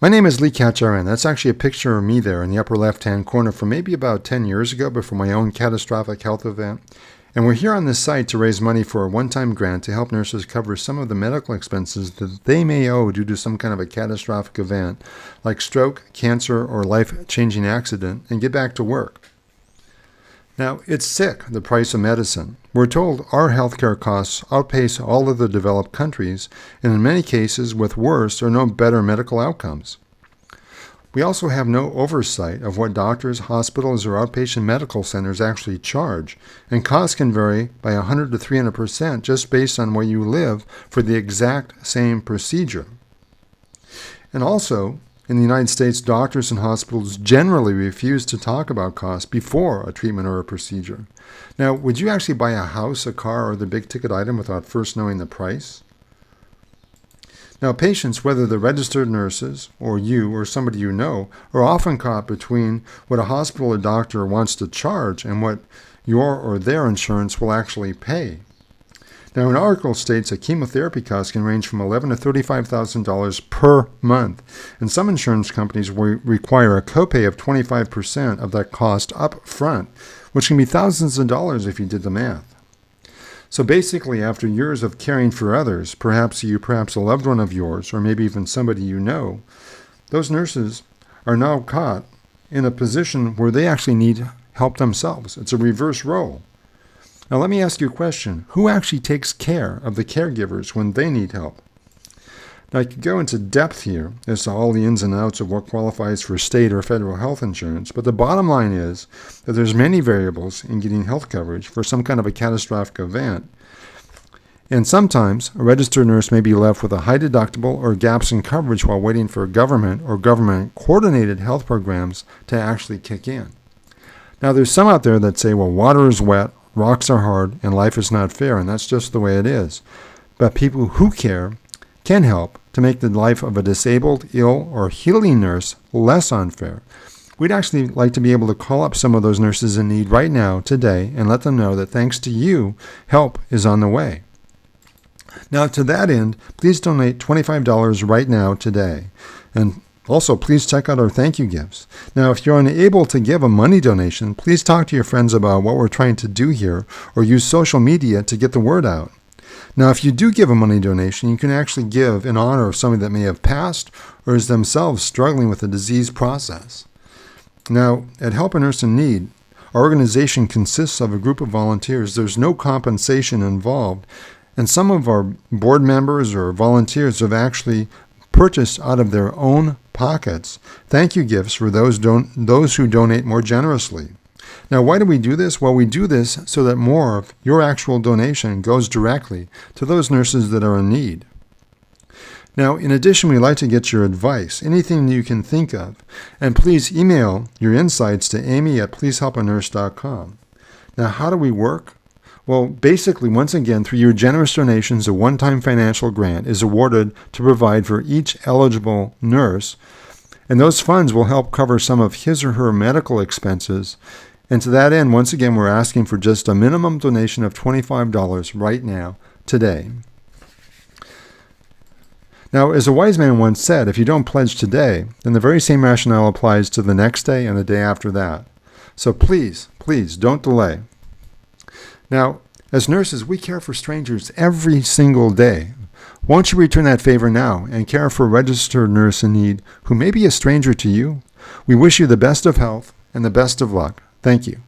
My name is Lee Katcharan. That's actually a picture of me there in the upper left-hand corner from maybe about 10 years ago before my own catastrophic health event. And we're here on this site to raise money for a one-time grant to help nurses cover some of the medical expenses that they may owe due to some kind of a catastrophic event like stroke, cancer, or life-changing accident and get back to work. Now, it's sick, the price of medicine. We're told our healthcare costs outpace all of the developed countries, and in many cases with worse or no better medical outcomes. We also have no oversight of what doctors, hospitals, or outpatient medical centers actually charge, and costs can vary by 100 to 300% just based on where you live for the exact same procedure. And also, in the United States, doctors and hospitals generally refuse to talk about costs before a treatment or a procedure. Now, would you actually buy a house, a car, or the big-ticket item without first knowing the price? Now, patients, whether they're registered nurses or you or somebody you know, are often caught between what a hospital or doctor wants to charge and what your or their insurance will actually pay. Now, an article states that chemotherapy costs can range from $11,000 to $35,000 per month, and some insurance companies will require a copay of 25% of that cost up front, which can be thousands of dollars if you did the math. So basically, after years of caring for others, perhaps a loved one of yours, or maybe even somebody you know, those nurses are now caught in a position where they actually need help themselves. It's a reverse role. Now let me ask you a question. Who actually takes care of the caregivers when they need help? Now I could go into depth here as to all the ins and outs of what qualifies for state or federal health insurance, but the bottom line is that there's many variables in getting health coverage for some kind of a catastrophic event. And sometimes a registered nurse may be left with a high deductible or gaps in coverage while waiting for government or government-coordinated health programs to actually kick in. Now there's some out there that say, well, water is wet, rocks are hard, and life is not fair, and that's just the way it is. But people who care can help to make the life of a disabled, ill, or healing nurse less unfair. We'd actually like to be able to call up some of those nurses in need right now, today, and let them know that thanks to you, help is on the way. Now, to that end, please donate $25 right now, today. And also, please check out our thank you gifts. Now, if you're unable to give a money donation, please talk to your friends about what we're trying to do here or use social media to get the word out. Now, if you do give a money donation, you can actually give in honor of somebody that may have passed or is themselves struggling with the disease process. Now, at Help a Nurse in Need, our organization consists of a group of volunteers. There's no compensation involved, and some of our board members or volunteers have actually purchased out of their own pockets thank you gifts for those who donate more generously. Now, why do we do this? Well, we do this so that more of your actual donation goes directly to those nurses that are in need. Now, in addition, we'd like to get your advice, anything you can think of, and please email your insights to amy@pleasehelpanurse.com. Now, how do we work? Well, basically, once again, through your generous donations, a one-time financial grant is awarded to provide for each eligible nurse, and those funds will help cover some of his or her medical expenses. And to that end, once again, we're asking for just a minimum donation of $25 right now, today. Now, as a wise man once said, if you don't pledge today, then the very same rationale applies to the next day and the day after that. So please, please don't delay. Now, as nurses, we care for strangers every single day. Won't you return that favor now and care for a registered nurse in need who may be a stranger to you? We wish you the best of health and the best of luck. Thank you.